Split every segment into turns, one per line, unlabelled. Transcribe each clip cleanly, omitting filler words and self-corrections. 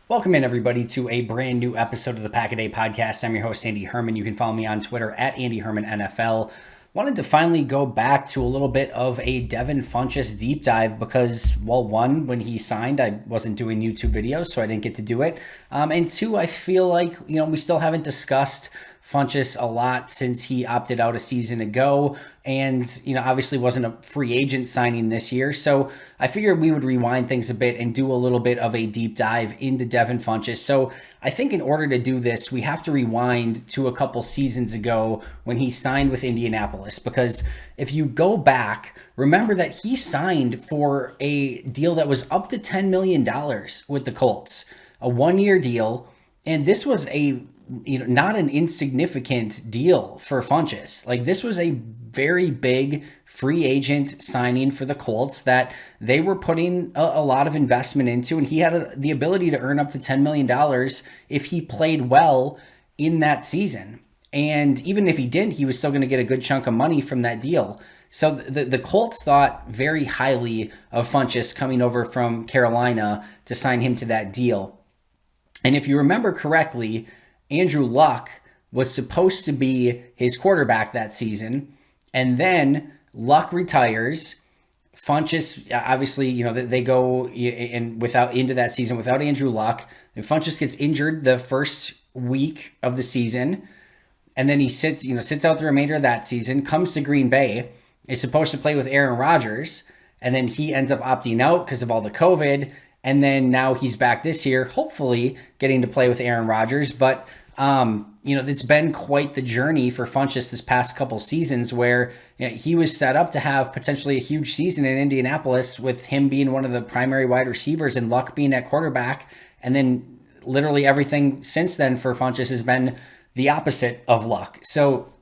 Welcome in, everybody, to a brand new episode of the Pack a Day podcast. I'm your host, Andy Herman. You can follow me on Twitter at Andy Herman NFL. Wanted to finally go back to a little bit of a Devin Funchess deep dive because, well, one, when he signed, I wasn't doing YouTube videos, so I didn't get to do it. And two, I feel like, we still haven't discussed Funchess a lot since he opted out a season ago and, obviously wasn't a free agent signing this year. So I figured we would rewind things a bit and do a little bit of a deep dive into Devin Funchess. So I think in order to do this, we have to rewind to a couple seasons ago when he signed with Indianapolis, because if you go back, remember that he signed for a deal that was up to $10 million with the Colts, a one-year deal. And this was not an insignificant deal for Funchess. Like, this was a very big free agent signing for the Colts that they were putting a lot of investment into, and he had the ability to earn up to $10 million if he played well in that season. And even if he didn't, he was still going to get a good chunk of money from that deal. So the Colts thought very highly of Funchess coming over from Carolina to sign him to that deal. And if you remember correctly, Andrew Luck was supposed to be his quarterback that season, and then Luck retires. Funchess, obviously, they go into that season without Andrew Luck, and Funchess gets injured the first week of the season, and then he sits out the remainder of that season, comes to Green Bay, is supposed to play with Aaron Rodgers, and then he ends up opting out because of all the COVID. And then now he's back this year, hopefully getting to play with Aaron Rodgers. But, it's been quite the journey for Funchess this past couple seasons where he was set up to have potentially a huge season in Indianapolis with him being one of the primary wide receivers and Luck being at quarterback. And then literally everything since then for Funchess has been the opposite of Luck. So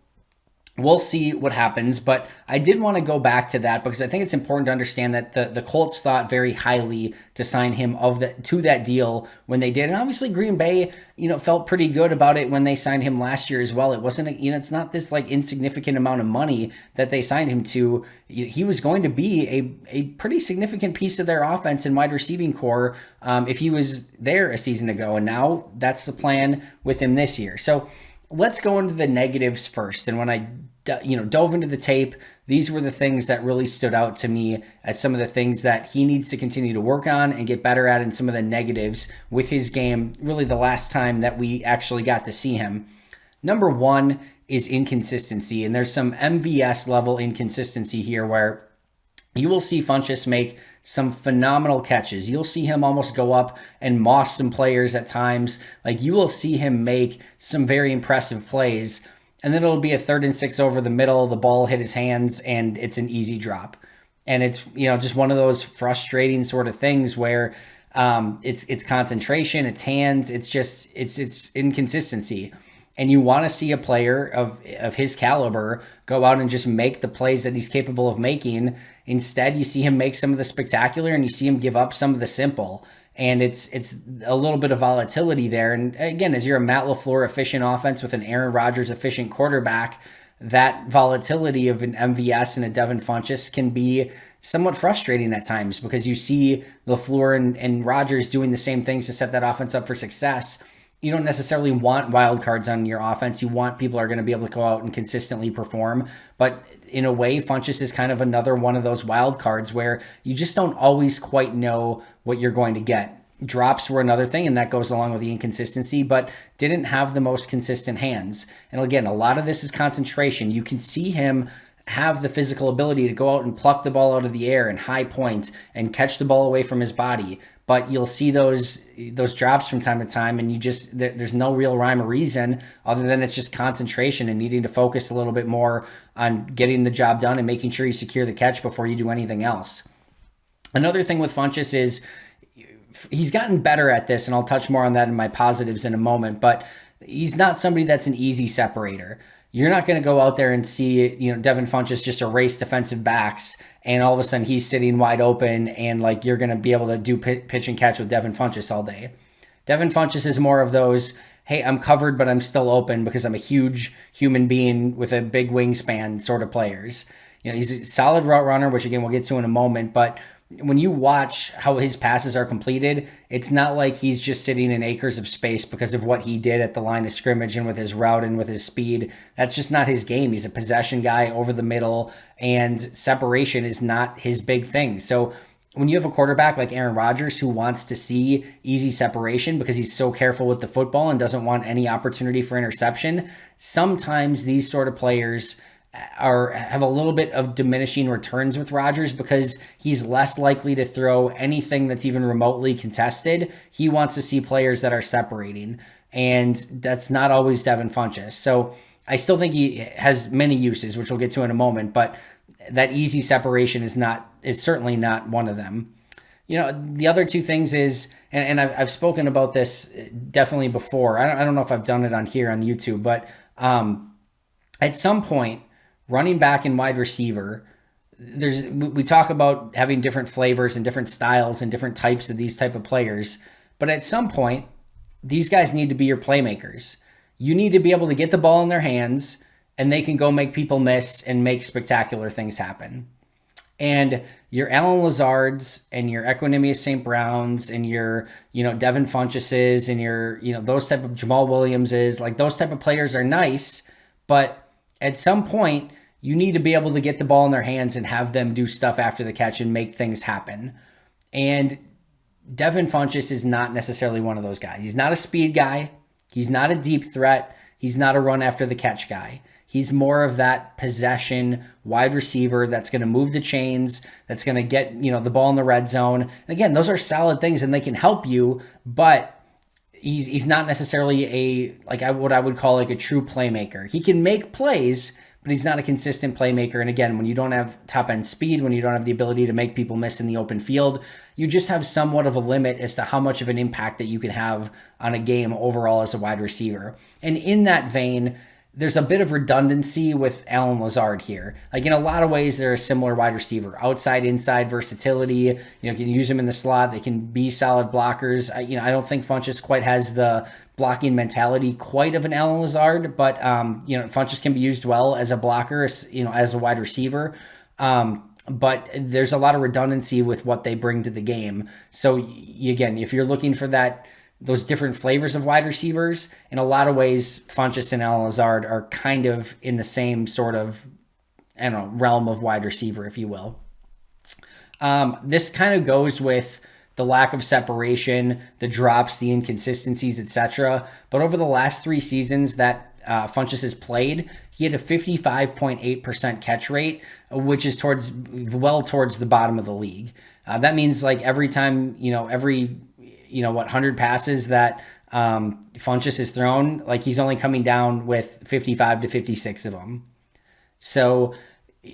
we'll see what happens, but I did want to go back to that because I think it's important to understand that the Colts thought very highly to sign him to that deal when they did. And obviously Green Bay, felt pretty good about it when they signed him last year as well. It wasn't, it's not this like insignificant amount of money that they signed him to. He was going to be a pretty significant piece of their offense and wide receiving core if he was there a season ago. And now that's the plan with him this year. So let's go into the negatives first. And when I dove into the tape, these were the things that really stood out to me as some of the things that he needs to continue to work on and get better at, and some of the negatives with his game, really the last time that we actually got to see him. Number one is inconsistency, and there's some MVS level inconsistency here where you will see Funchess make some phenomenal catches. You'll see him almost go up and moss some players at times. Like, you will see him make some very impressive plays, and then it'll be a 3rd and 6 over the middle. The ball hit his hands, and it's an easy drop. And it's just one of those frustrating sort of things where it's concentration, it's hands, it's inconsistency. And you want to see a player of his caliber go out and just make the plays that he's capable of making. Instead, you see him make some of the spectacular, and you see him give up some of the simple. And it's a little bit of volatility there. And again, as you're a Matt LaFleur efficient offense with an Aaron Rodgers efficient quarterback, that volatility of an MVS and a Devin Funchess can be somewhat frustrating at times, because you see LaFleur and Rodgers doing the same things to set that offense up for success. You don't necessarily want wild cards on your offense. You want people who are going to be able to go out and consistently perform. But in a way, Funchess is kind of another one of those wild cards where you just don't always quite know what you're going to get. Drops were another thing, and that goes along with the inconsistency, but didn't have the most consistent hands. And again, a lot of this is concentration. You can see him have the physical ability to go out and pluck the ball out of the air and high point and catch the ball away from his body. But you'll see those drops from time to time, and there's no real rhyme or reason other than it's just concentration and needing to focus a little bit more on getting the job done and making sure you secure the catch before you do anything else. Another thing with Funchess is he's gotten better at this, and I'll touch more on that in my positives in a moment, but he's not somebody that's an easy separator. You're not going to go out there and see, Devin Funchess just erase defensive backs, and all of a sudden he's sitting wide open, and like you're going to be able to do pitch and catch with Devin Funchess all day. Devin Funchess is more of those, hey, I'm covered, but I'm still open because I'm a huge human being with a big wingspan sort of players. He's a solid route runner, which again we'll get to in a moment, but when you watch how his passes are completed, it's not like he's just sitting in acres of space because of what he did at the line of scrimmage and with his route and with his speed. That's just not his game. He's a possession guy over the middle, and separation is not his big thing. So when you have a quarterback like Aaron Rodgers who wants to see easy separation because he's so careful with the football and doesn't want any opportunity for interception, sometimes these sort of players have a little bit of diminishing returns with Rodgers because he's less likely to throw anything that's even remotely contested. He wants to see players that are separating, and that's not always Devin Funchess. So I still think he has many uses, which we'll get to in a moment, but that easy separation is certainly not one of them. The other two things is, and I've spoken about this definitely before. I don't know if I've done it on here on YouTube, but at some point, running back and wide receiver, we talk about having different flavors and different styles and different types of these type of players. But at some point, these guys need to be your playmakers. You need to be able to get the ball in their hands and they can go make people miss and make spectacular things happen. And your Alan Lazards and your Equanimous St. Browns and your, Devin Funchesses and your, those type of Jamal Williamses, like those type of players are nice, but at some point, you need to be able to get the ball in their hands and have them do stuff after the catch and make things happen. And Devin Funchess is not necessarily one of those guys. He's not a speed guy. He's not a deep threat. He's not a run after the catch guy. He's more of that possession wide receiver that's going to move the chains, that's going to get, the ball in the red zone. And again, those are solid things and they can help you, but he's not necessarily what I would call like a true playmaker. He can make plays, but he's not a consistent playmaker. And again, when you don't have top end speed, when you don't have the ability to make people miss in the open field, you just have somewhat of a limit as to how much of an impact that you can have on a game overall as a wide receiver. And in that vein, there's a bit of redundancy with Alan Lazard here. Like in a lot of ways, they're a similar wide receiver. Outside, inside versatility. You can use them in the slot. They can be solid blockers. I don't think Funchess quite has the blocking mentality quite of an Alan Lazard, but Funchess can be used well as a blocker, as a wide receiver. But there's a lot of redundancy with what they bring to the game. So again, if you're looking for those different flavors of wide receivers, in a lot of ways, Funchess and Alan Lazard are kind of in the same sort of, realm of wide receiver, if you will. This kind of goes with the lack of separation, the drops, the inconsistencies, etc. But over the last 3 seasons that Funchess has played, he had a 55.8% catch rate, which is towards the bottom of the league. That means like every time, every 100 passes that Funchess has thrown, like he's only coming down with 55 to 56 of them. So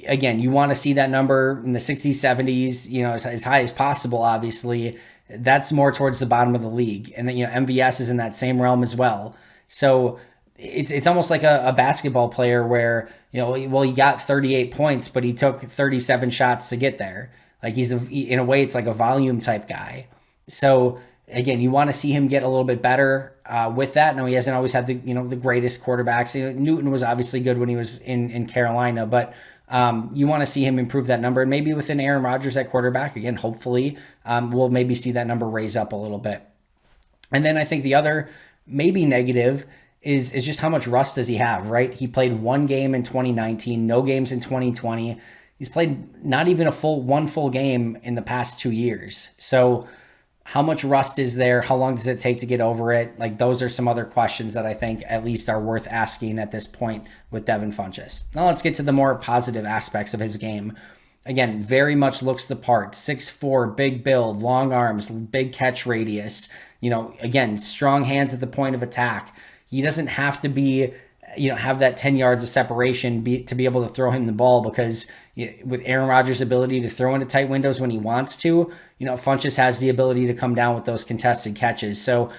again, you want to see that number in the 60s, 70s, as high as possible, obviously. That's more towards the bottom of the league. And then, MVS is in that same realm as well. So it's almost like a basketball player where, he got 38 points, but he took 37 shots to get there. Like in a way, it's like a volume type guy. So again, you want to see him get a little bit better with that. Now, he hasn't always had the greatest quarterbacks. Newton was obviously good when he was in Carolina, but you want to see him improve that number. And maybe within Aaron Rodgers at quarterback, again, hopefully, we'll maybe see that number raise up a little bit. And then I think the other maybe negative is just how much rust does he have, right? He played 1 game in 2019, no games in 2020. He's played not even one full game in the past 2 years. So how much rust is there? How long does it take to get over it? Like those are some other questions that I think at least are worth asking at this point with Devin Funchess. Now let's get to the more positive aspects of his game. Again, very much looks the part. 6'4", big build, long arms, big catch radius. Again, strong hands at the point of attack. He doesn't have to be, have that 10 yards of separation to be able to throw him the ball because with Aaron Rodgers' ability to throw into tight windows when he wants to, Funchess has the ability to come down with those contested catches. So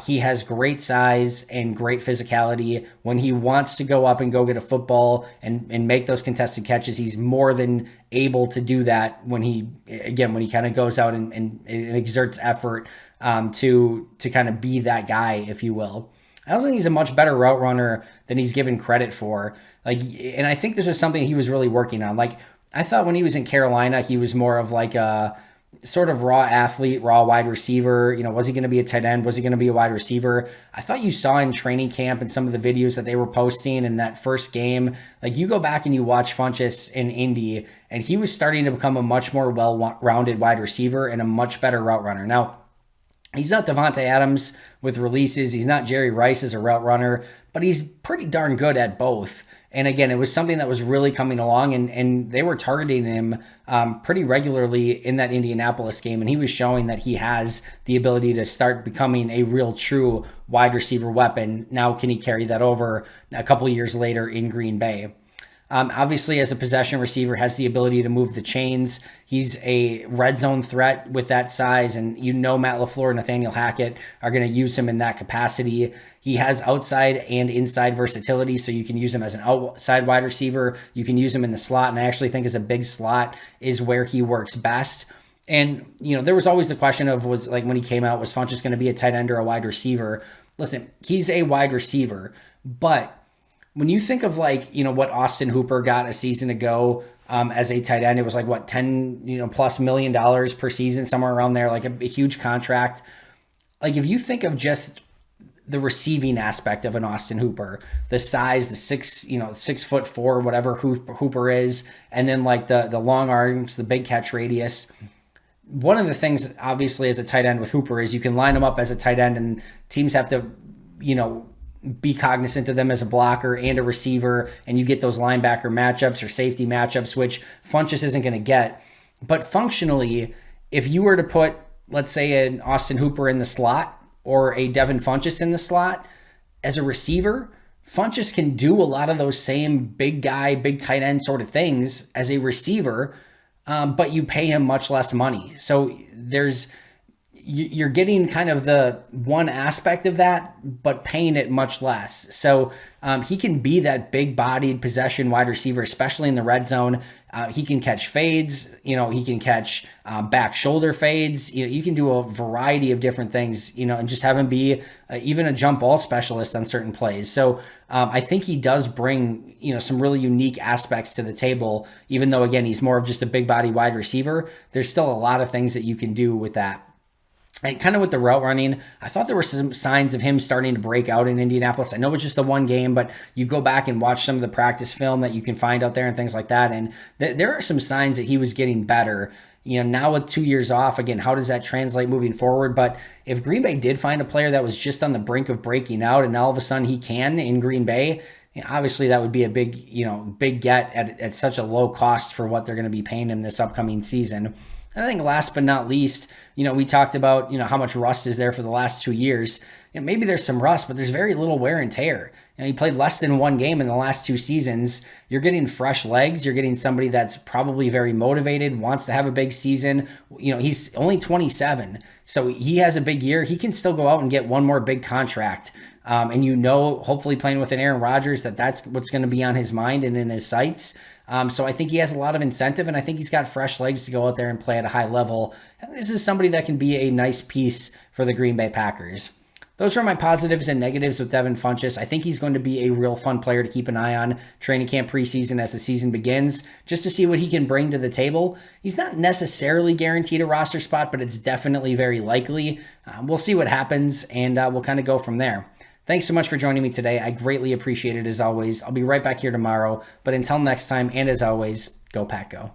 he has great size and great physicality. When he wants to go up and go get a football and make those contested catches, he's more than able to do that when he kind of goes out and exerts effort to kind of be that guy, if you will. I also think he's a much better route runner than he's given credit for. And I think this was something he was really working on. Like, I thought when he was in Carolina, he was more of like a sort of raw athlete, raw wide receiver. Was he going to be a tight end? Was he going to be a wide receiver? I thought you saw in training camp and some of the videos that they were posting in that first game, like you go back and you watch Funchess in Indy, and he was starting to become a much more well-rounded wide receiver and a much better route runner. Now, he's not Devontae Adams with releases. He's not Jerry Rice as a route runner, but he's pretty darn good at both. And again, it was something that was really coming along, and they were targeting him pretty regularly in that Indianapolis game. And he was showing that he has the ability to start becoming a real true wide receiver weapon. Now, can he carry that over a couple years later in Green Bay? Obviously, as a possession receiver, has the ability to move the chains. He's a red zone threat with that size, and Matt LaFleur and Nathaniel Hackett are going to use him in that capacity. He has outside and inside versatility, so you can use him as an outside wide receiver. You can use him in the slot, and I actually think as a big slot is where he works best. And, there was always the question of, was like when he came out, was Funchess going to be a tight end or a wide receiver? Listen, he's a wide receiver, but when you think of what Austin Hooper got a season ago as a tight end, it was like $10 plus million per season, somewhere around there, like a huge contract. Like if you think of just the receiving aspect of an Austin Hooper, the size, the 6'4", whatever Hooper is, and then like the long arms, the big catch radius. One of the things, obviously, as a tight end with Hooper is you can line him up as a tight end, and teams have to, be cognizant of them as a blocker and a receiver, and you get those linebacker matchups or safety matchups, which Funchess isn't going to get. But functionally, if you were to put, let's say, an Austin Hooper in the slot or a Devin Funchess in the slot as a receiver, Funchess can do a lot of those same big guy, big tight end sort of things as a receiver, but you pay him much less money. So you're getting kind of the one aspect of that, but paying it much less. So he can be that big-bodied possession wide receiver, especially in the red zone. He can catch fades. He can catch back shoulder fades. You can do a variety of different things, and just have him be even a jump ball specialist on certain plays. So I think he does bring, some really unique aspects to the table, even though, again, he's more of just a big-body wide receiver. There's still a lot of things that you can do with that. And kind of with the route running, I thought there were some signs of him starting to break out in Indianapolis. I know it's just the one game, but you go back and watch some of the practice film that you can find out there and things like that. And there are some signs that he was getting better. Now with 2 years off, again, how does that translate moving forward? But if Green Bay did find a player that was just on the brink of breaking out and all of a sudden he can in Green Bay, obviously that would be a big get at such a low cost for what they're going to be paying him this upcoming season. I think last but not least, we talked about, how much rust is there for the last 2 years. Maybe there's some rust, but there's very little wear and tear. He played less than one game in the last 2 seasons. You're getting fresh legs. You're getting somebody that's probably very motivated, wants to have a big season. He's only 27, so he has a big year. He can still go out and get one more big contract. And hopefully playing with an Aaron Rodgers, that's what's going to be on his mind and in his sights. So I think he has a lot of incentive, and I think he's got fresh legs to go out there and play at a high level. And this is somebody that can be a nice piece for the Green Bay Packers. Those are my positives and negatives with Devin Funchess. I think he's going to be a real fun player to keep an eye on training camp preseason as the season begins, just to see what he can bring to the table. He's not necessarily guaranteed a roster spot, but it's definitely very likely. We'll see what happens, and we'll kind of go from there. Thanks so much for joining me today. I greatly appreciate it as always. I'll be right back here tomorrow. But until next time, and as always, go Pack Go.